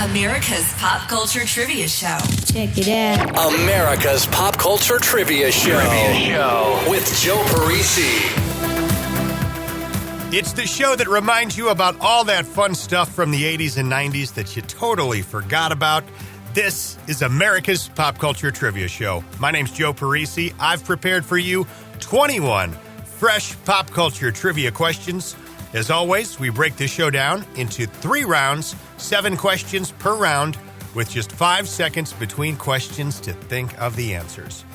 America's Pop Culture Trivia Show. Check it out. America's Pop Culture Trivia Show. With Joe Parisi. It's the show that reminds you about all that fun stuff from the 80s and 90s that you totally forgot about. This is America's Pop Culture Trivia Show. My name's Joe Parisi. I've prepared for you 21 fresh pop culture trivia questions. As always, we break this show down into 3 rounds, 7 questions per round, with just 5 seconds between questions to think of the answers.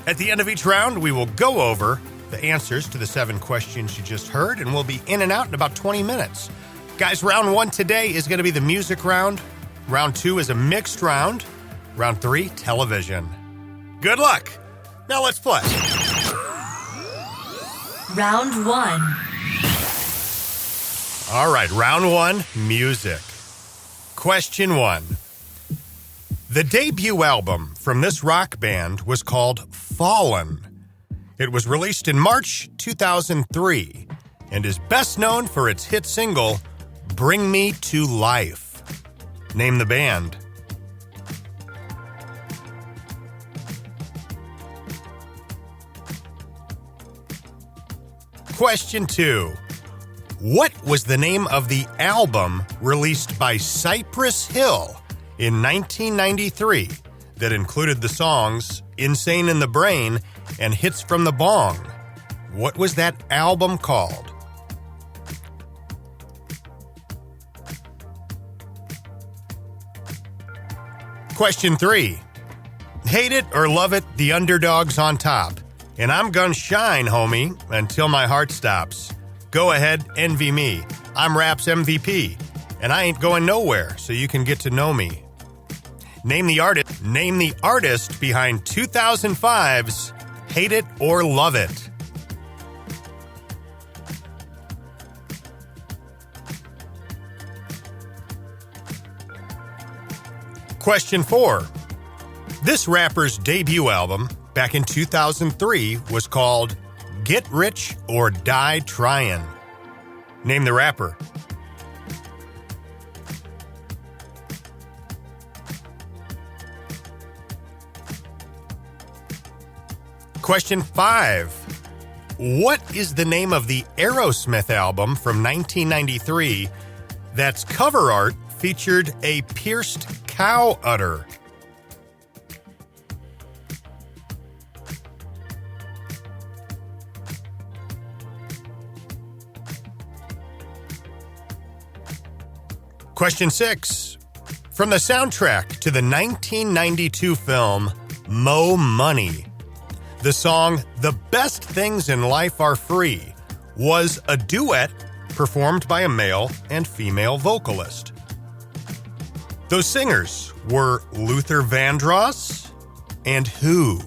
At the end of each round, we will go over the answers to the 7 questions you just heard, and we'll be in and out in about 20 minutes. Guys, round 1 today is going to be the music round. Round 2 is a mixed round. Round 3, television. Good luck. Now let's play. Round 1. All right, round 1, music. Question 1. The debut album from this rock band was called Fallen. It was released in March 2003 and is best known for its hit single, Bring Me to Life. Name the band. Question 2. What was the name of the album released by Cypress Hill in 1993 that included the songs Insane in the Brain and Hits from the Bong? What was that album called? Question 3. Hate it or love it, the underdog's on top. And I'm gonna shine, homie, until my heart stops. Go ahead, envy me. I'm Rap's MVP, and I ain't going nowhere, so you can get to know me. Name the artist behind 2005's Hate It or Love It. Question 4. This rapper's debut album back in 2003 was called Get Rich or Die Tryin'. Name the rapper. Question 5. What is the name of the Aerosmith album from 1993 that's cover art featured a pierced cow udder? Question 6. From the soundtrack to the 1992 film Mo Money, the song The Best Things in Life Are Free was a duet performed by a male and female vocalist. Those singers were Luther Vandross and who?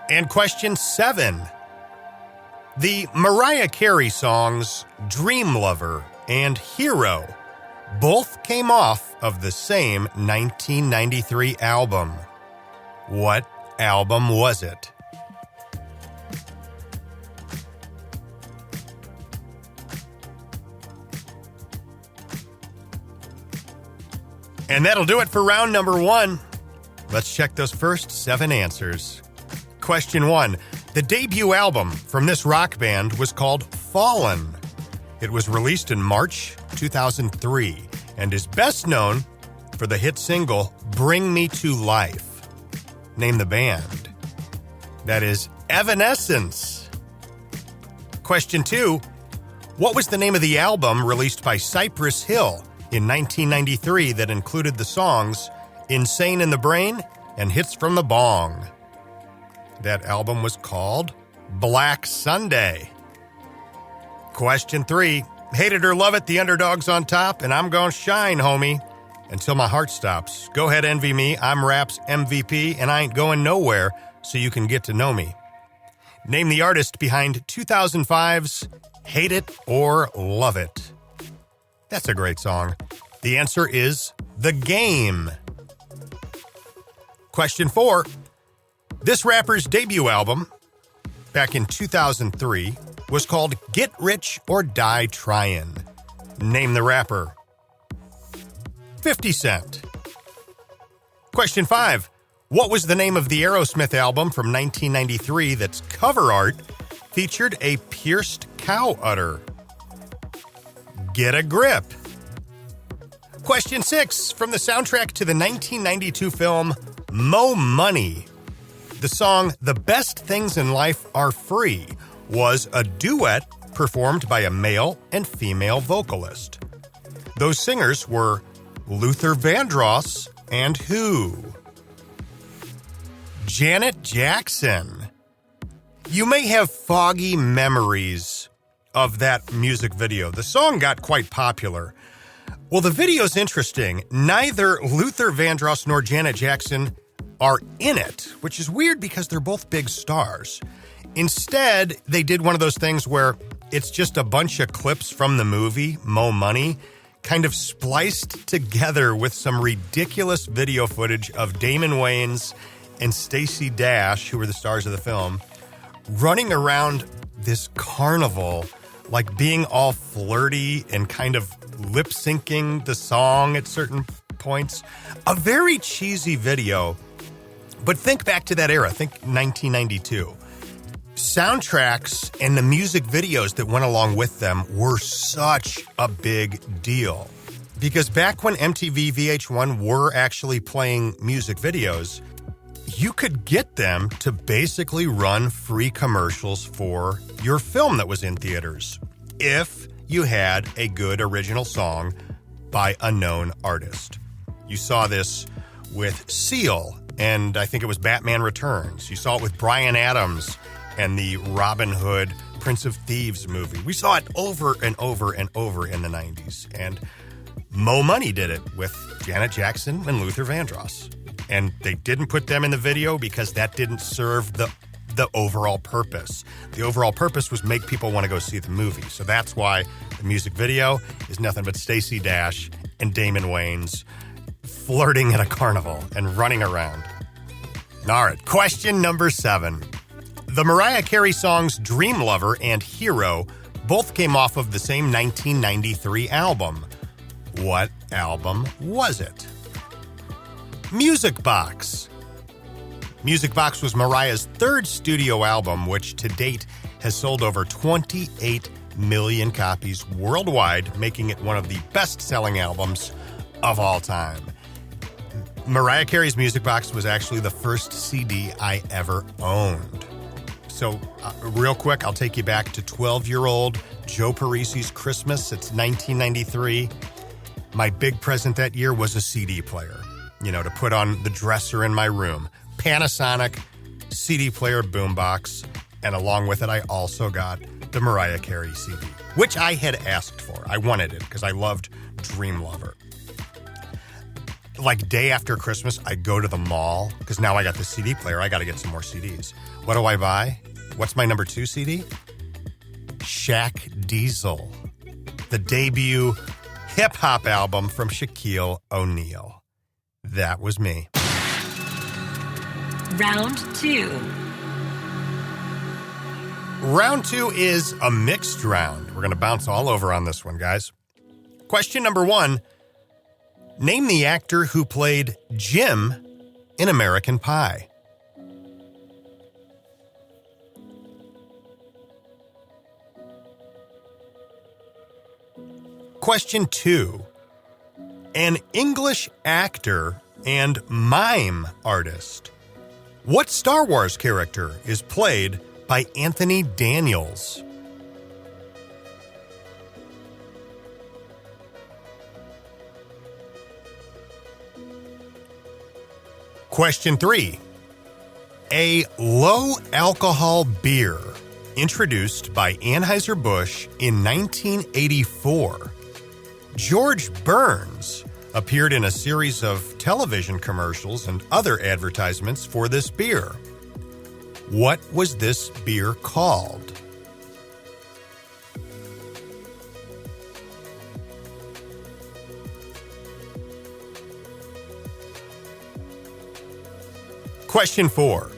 And question 7. The Mariah Carey songs Dream Lover and Hero both came off of the same 1993 album. What album was it? And that'll do it for round number 1. Let's check those first 7 answers. Question 1. The debut album from this rock band was called Fallen. It was released in March 2003 and is best known for the hit single Bring Me to Life. Name the band. That is Evanescence. Question 2. What was the name of the album released by Cypress Hill in 1993 that included the songs Insane in the Brain and Hits from the Bong? That album was called Black Sunday. Question 3. Hate it or love it, the underdog's on top, and I'm gonna shine, homie, until my heart stops. Go ahead, envy me. I'm Rap's MVP, and I ain't going nowhere, so you can get to know me. Name the artist behind 2005's Hate It or Love It. That's a great song. The answer is The Game. Question 4. This rapper's debut album back in 2003 was called Get Rich or Die Tryin'. Name the rapper. 50 Cent. Question 5. What was the name of the Aerosmith album from 1993 that's cover art featured a pierced cow udder? Get a Grip. Question 6. From the soundtrack to the 1992 film Mo Money, the song The Best Things in Life Are Free was a duet performed by a male and female vocalist. Those singers were Luther Vandross and who? Janet Jackson. You may have foggy memories of that music video. The song got quite popular. Well, the video's interesting. Neither Luther Vandross nor Janet Jackson are in it, which is weird because they're both big stars. Instead, they did one of those things where it's just a bunch of clips from the movie, Mo Money, kind of spliced together with some ridiculous video footage of Damon Wayans and Stacey Dash, who were the stars of the film, running around this carnival, like being all flirty and kind of lip-syncing the song at certain points. A very cheesy video, but think back to that era. Think 1992. Soundtracks and the music videos that went along with them were such a big deal. Because back when MTV VH1 were actually playing music videos, you could get them to basically run free commercials for your film that was in theaters if you had a good original song by a known artist. You saw this with Seal, and I think it was Batman Returns. You saw it with Bryan Adams and the Robin Hood Prince of Thieves movie. We saw it over and over and over in the 90s. And Mo Money did it with Janet Jackson and Luther Vandross. And they didn't put them in the video because that didn't serve the overall purpose. The overall purpose was make people want to go see the movie. So that's why the music video is nothing but Stacey Dash and Damon Wayans flirting at a carnival and running around. All right, question number 7. The Mariah Carey songs Dream Lover and Hero both came off of the same 1993 album. What album was it? Music Box. Music Box was Mariah's third studio album, which to date has sold over 28 million copies worldwide, making it one of the best-selling albums of all time. Mariah Carey's Music Box was actually the first CD I ever owned. So, real quick, I'll take you back to 12-year-old Joe Parisi's Christmas. It's 1993. My big present that year was a CD player, to put on the dresser in my room. Panasonic CD player boombox, and along with it, I also got the Mariah Carey CD, which I had asked for. I wanted it because I loved Dream Lover. Like day after Christmas, I go to the mall because now I got the CD player. I got to get some more CDs. What do I buy? What's my number 2 CD? Shaq Diesel, the debut hip-hop album from Shaquille O'Neal. That was me. Round 2. Round 2 is a mixed round. We're going to bounce all over on this one, guys. Question number 1. Name the actor who played Jim in American Pie. Question 2. An English actor and mime artist. What Star Wars character is played by Anthony Daniels? Question 3. A low-alcohol beer introduced by Anheuser-Busch in 1984. George Burns appeared in a series of television commercials and other advertisements for this beer. What was this beer called? Question 4.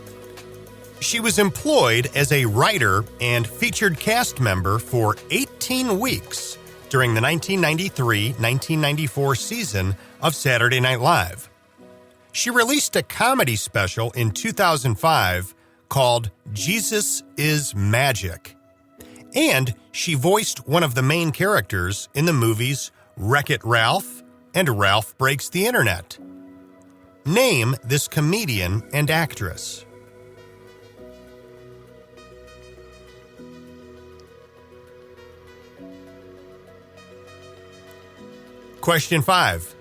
She was employed as a writer and featured cast member for 18 weeks during the 1993-1994 season of Saturday Night Live. She released a comedy special in 2005 called Jesus is Magic, and she voiced one of the main characters in the movies Wreck-It Ralph and Ralph Breaks the Internet. Name this comedian and actress. Question 5.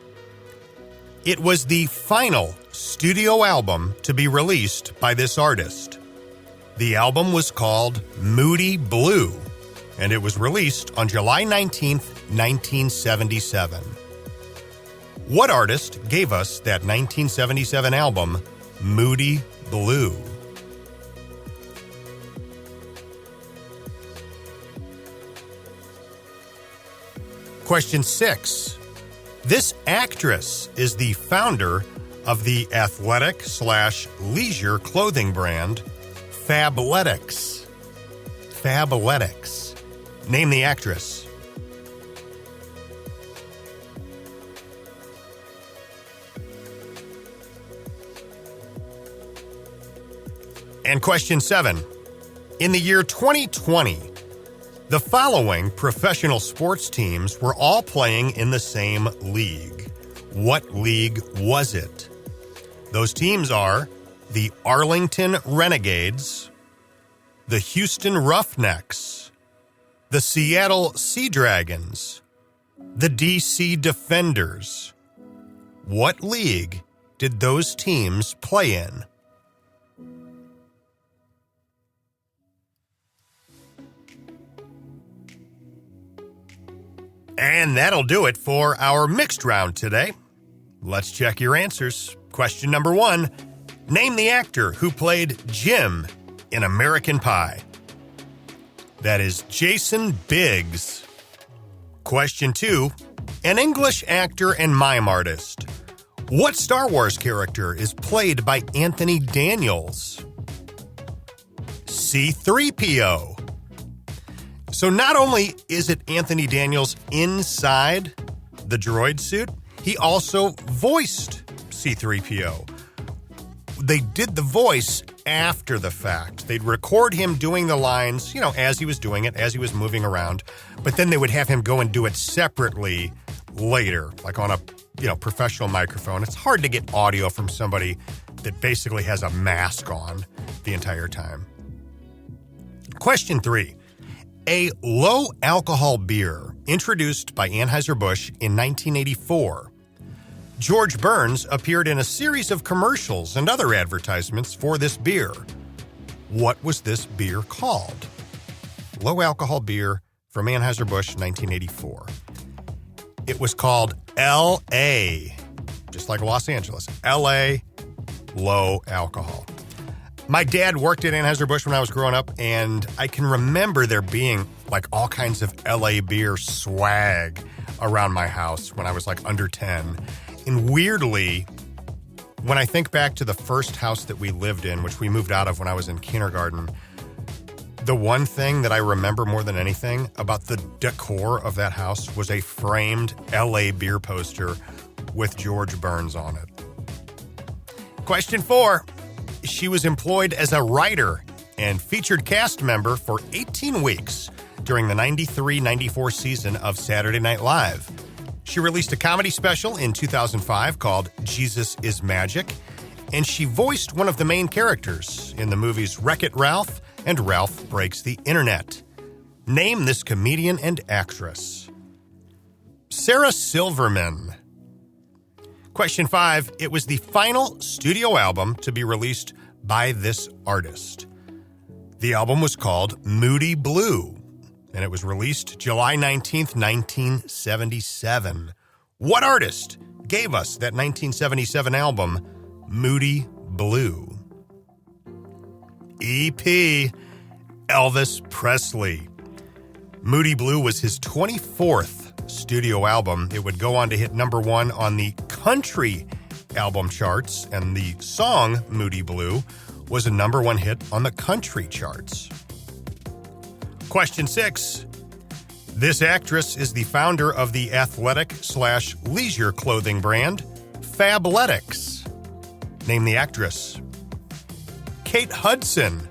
It was the final studio album to be released by this artist. The album was called Moody Blue, and it was released on July 19th, 1977. What artist gave us that 1977 album, Moody Blue? Question 6. This actress is the founder of the athletic/leisure clothing brand Fabletics. Fabletics. Name the actress. And question 7. In the year 2020, the following professional sports teams were all playing in the same league. What league was it? Those teams are the Arlington Renegades, the Houston Roughnecks, the Seattle Sea Dragons, the DC Defenders. What league did those teams play in? And that'll do it for our mixed round today. Let's check your answers. Question number 1. Name the actor who played Jim in American Pie. That is Jason Biggs. Question 2. An English actor and mime artist. What Star Wars character is played by Anthony Daniels? C-3PO. So not only is it Anthony Daniels inside the droid suit, he also voiced C-3PO. They did the voice after the fact. They'd record him doing the lines, as he was doing it, as he was moving around, but then they would have him go and do it separately later, like on a, professional microphone. It's hard to get audio from somebody that basically has a mask on the entire time. Question 3. A low-alcohol beer introduced by Anheuser-Busch in 1984. George Burns appeared in a series of commercials and other advertisements for this beer. What was this beer called? Low-alcohol beer from Anheuser-Busch, 1984. It was called L.A., just like Los Angeles. L.A., low alcohol. My dad worked at Anheuser-Busch when I was growing up, and I can remember there being all kinds of LA beer swag around my house when I was under 10. And weirdly, when I think back to the first house that we lived in, which we moved out of when I was in kindergarten, the one thing that I remember more than anything about the decor of that house was a framed LA beer poster with George Burns on it. Question 4. She was employed as a writer and featured cast member for 18 weeks during the 93-94 season of Saturday Night Live. She released a comedy special in 2005 called Jesus is Magic, and she voiced one of the main characters in the movies Wreck-It Ralph and Ralph Breaks the Internet. Name this comedian and actress. Sarah Silverman. Question 5. It was the final studio album to be released by this artist. The album was called Moody Blue, and it was released July 19th, 1977. What artist gave us that 1977 album, Moody Blue? EP, Elvis Presley. Moody Blue was his 24th studio album. It would go on to hit number 1 on the country album charts, and the song Moody Blue was a number one hit on the country charts? Question 6. This actress is the founder of the athletic/leisure clothing brand Fabletics. Name the actress. Kate Hudson.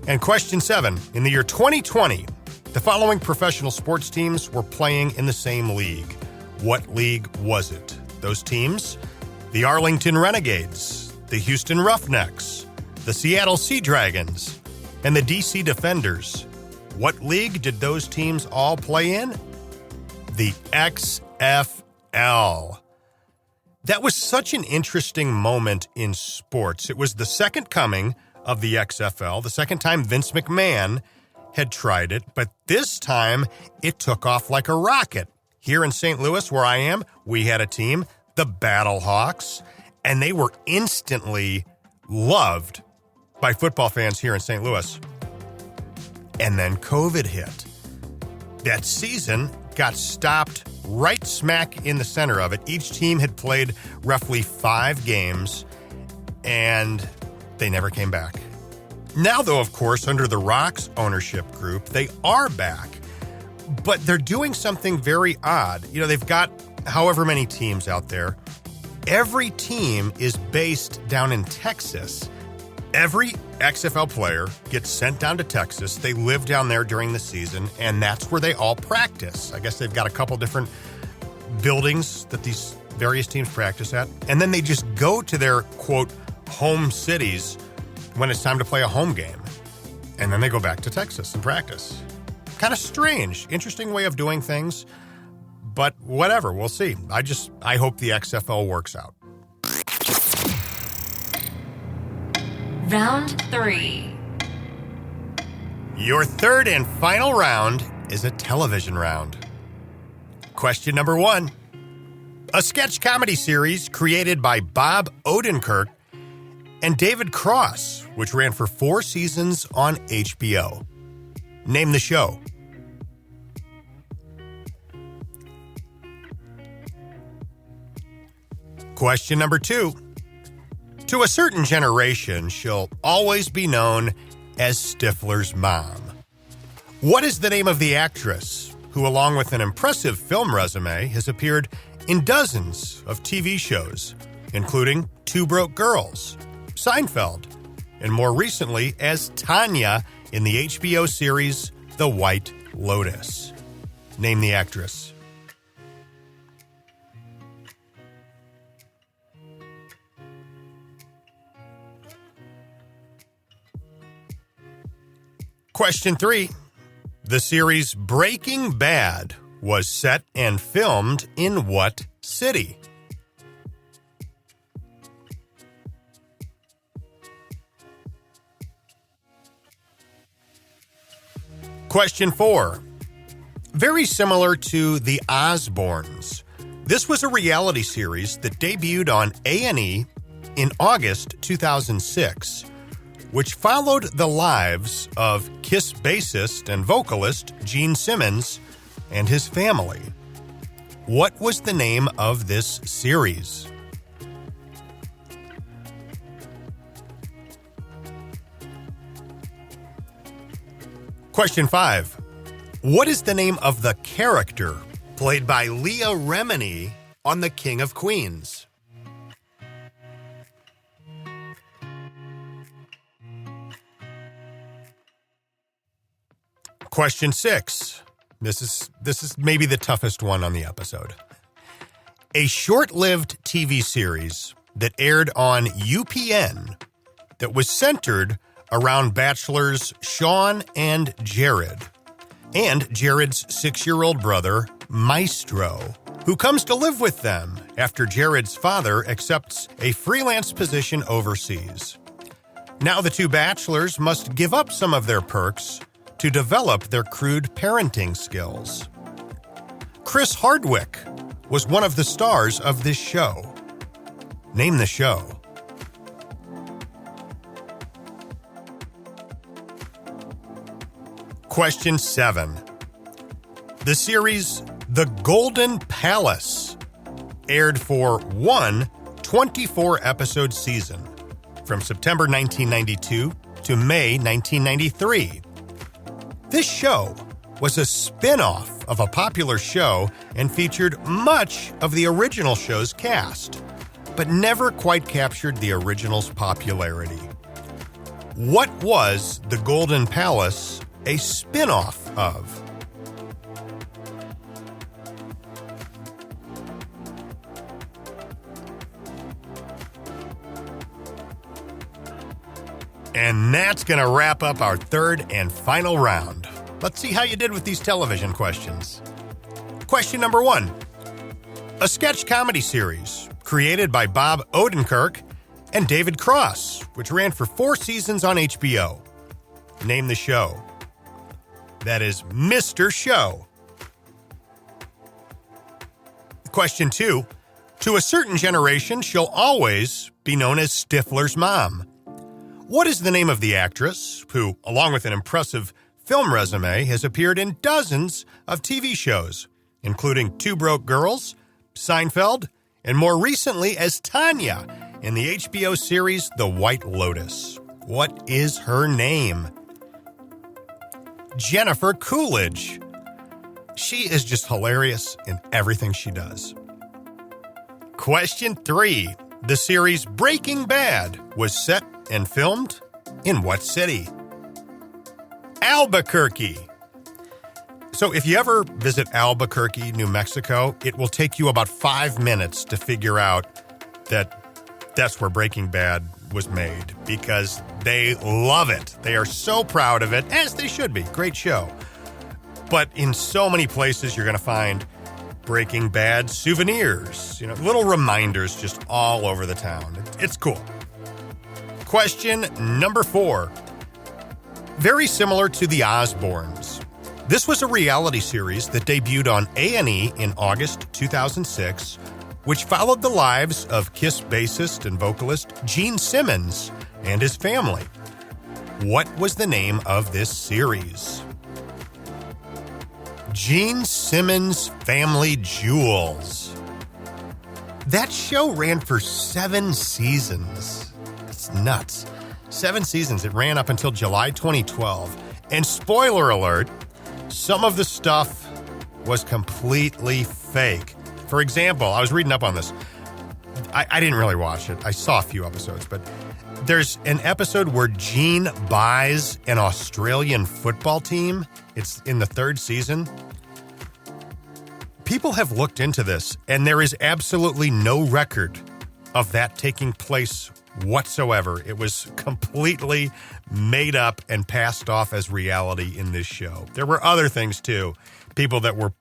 And question 7. In the year 2020, the following professional sports teams were playing in the same league. What league was it? Those teams? The Arlington Renegades, the Houston Roughnecks, the Seattle Sea Dragons, and the DC Defenders. What league did those teams all play in? The XFL. That was such an interesting moment in sports. It was the second coming of the XFL, the second time Vince McMahon had tried it, but this time it took off like a rocket. Here in St. Louis, where I am, we had a team, the Battlehawks, and they were instantly loved by football fans here in St. Louis. And then COVID hit. That season got stopped right smack in the center of it. Each team had played roughly 5 games, and they never came back. Now, though, of course, under the Rocks ownership group, they are back. But they're doing something very odd. You know, they've got however many teams out there. Every team is based down in Texas. Every XFL player gets sent down to Texas. They live down there during the season, and that's where they all practice. I guess they've got a couple different buildings that these various teams practice at. And then they just go to their, quote, home cities when it's time to play a home game. And then they go back to Texas and practice. Kind of strange, interesting way of doing things. But whatever, we'll see. I hope the XFL works out. Round 3. Your third and final round is a television round. Question number 1. A sketch comedy series created by Bob Odenkirk and David Cross, which ran for 4 seasons on HBO. Name the show. Question number 2. To a certain generation, she'll always be known as Stifler's mom. What is the name of the actress who, along with an impressive film resume, has appeared in dozens of TV shows, including Two Broke Girls, Seinfeld, and more recently as Tanya in the HBO series The White Lotus? Name the actress. Question 3. The series Breaking Bad was set and filmed in what city? Question 4. Very similar to The Osbournes, this was a reality series that debuted on A&E in August 2006, which followed the lives of Kiss bassist and vocalist Gene Simmons and his family. What was the name of this series? Question 5. What is the name of the character played by Leah Remini on The King of Queens? Question 6. This is maybe the toughest one on the episode. A short-lived TV series that aired on UPN that was centered around bachelors Sean and Jared Jared's 6-year-old brother, Maestro, who comes to live with them after Jared's father accepts a freelance position overseas. Now the two bachelors must give up some of their perks to develop their crude parenting skills. Chris Hardwick was one of the stars of this show. Name the show. Question 7. The series The Golden Palace aired for one 24-episode season. from September 1992 to May 1993. This show was a spin-off of a popular show and featured much of the original show's cast, but never quite captured the original's popularity. What was The Golden Palace a spin-off of? And that's going to wrap up our third and final round. Let's see how you did with these television questions. Question number 1. A sketch comedy series created by Bob Odenkirk and David Cross, which ran for 4 seasons on HBO. Name the show. That is Mr. Show. Question 2. To a certain generation, she'll always be known as Stifler's mom. What is the name of the actress who, along with an impressive film resume, has appeared in dozens of TV shows, including Two Broke Girls, Seinfeld, and more recently as Tanya in the HBO series The White Lotus? What is her name? Jennifer Coolidge. She is just hilarious in everything she does. Question 3. The series Breaking Bad was set and filmed in what city? Albuquerque. So if you ever visit Albuquerque, New Mexico, it will take you about 5 minutes to figure out that that's where Breaking Bad was made, because they love it. They are so proud of it, as they should be. Great show. But in so many places, you're going to find Breaking Bad souvenirs, little reminders just all over the town. It's cool. Question number 4. Very similar to The Osbournes. This was a reality series that debuted on A&E in August 2006, which followed the lives of KISS bassist and vocalist Gene Simmons and his family. What was the name of this series? Gene Simmons' Family Jewels. That show ran for 7 seasons. That's nuts. 7 seasons. It ran up until July 2012. And spoiler alert, some of the stuff was completely fake. For example, I was reading up on this. I didn't really watch it. I saw a few episodes, but there's an episode where Gene buys an Australian football team. It's in the 3rd season. People have looked into this, and there is absolutely no record of that taking place whatsoever. It was completely made up and passed off as reality in this show. There were other things, too. People that were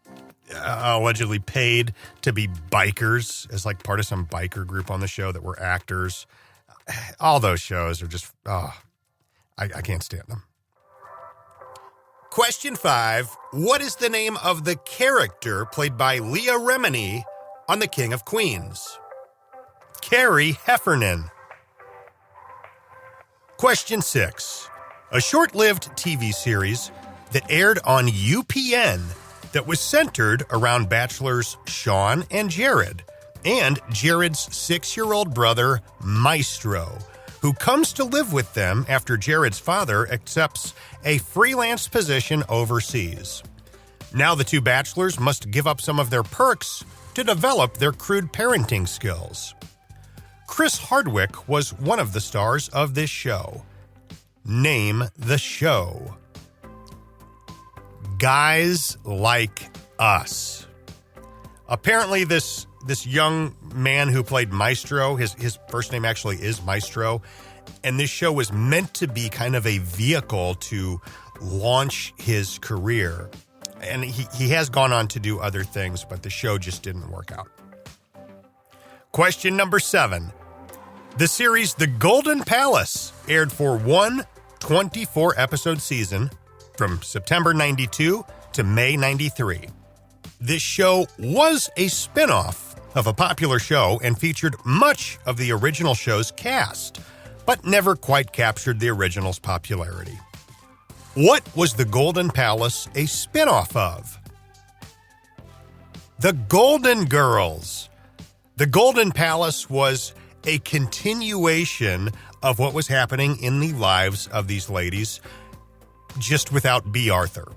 allegedly paid to be bikers as like part of some biker group on the show that were actors. All those shows are just, I can't stand them. Question 5. What is the name of the character played by Leah Remini on The King of Queens? Carrie Heffernan. Question 6. A short-lived TV series that aired on UPN that was centered around bachelors Sean and Jared, and Jared's 6-year-old brother, Maestro, who comes to live with them after Jared's father accepts a freelance position overseas. Now the 2 bachelors must give up some of their perks to develop their crude parenting skills. Chris Hardwick was one of the stars of this show. Name the show. Guys Like Us. Apparently this young man who played Maestro, his first name actually is Maestro, and this show was meant to be kind of a vehicle to launch his career. And he has gone on to do other things, but the show just didn't work out. Question number 7. The series The Golden Palace aired for one 24-episode season from September 92 to May 93. This show was a spin-off of a popular show and featured much of the original show's cast, but never quite captured the original's popularity. What was The Golden Palace a spin-off of? The Golden Girls. The Golden Palace was a continuation of what was happening in the lives of these ladies, just without B. Arthur.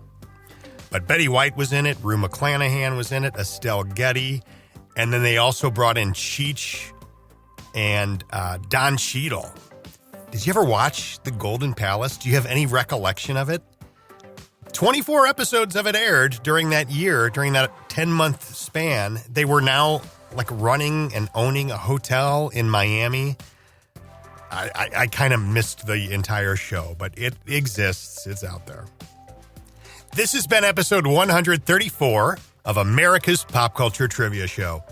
But Betty White was in it, Rue McClanahan was in it, Estelle Getty, and then they also brought in Cheech and Don Cheadle. Did you ever watch The Golden Palace? Do you have any recollection of it? 24 episodes of it aired during that year, during that 10-month span. They were now like running and owning a hotel in Miami. I kind of missed the entire show, but it exists. It's out there. This has been episode 134 of America's Pop Culture Trivia Show.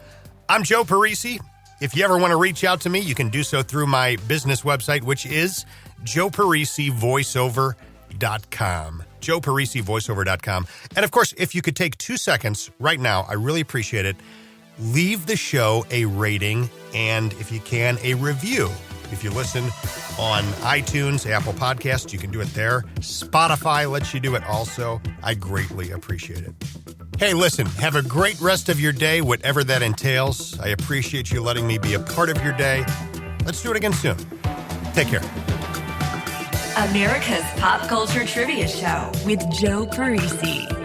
I'm Joe Parisi. If you ever want to reach out to me, you can do so through my business website, which is joeparisivoiceover.com. joeparisivoiceover.com. And of course, if you could take 2 seconds right now, I really appreciate it. Leave the show a rating and, if you can, a review. If you listen on iTunes, Apple Podcasts, you can do it there. Spotify lets you do it also. I greatly appreciate it. Hey, listen, have a great rest of your day, whatever that entails. I appreciate you letting me be a part of your day. Let's do it again soon. Take care. America's Pop Culture Trivia Show with Joe Parisi.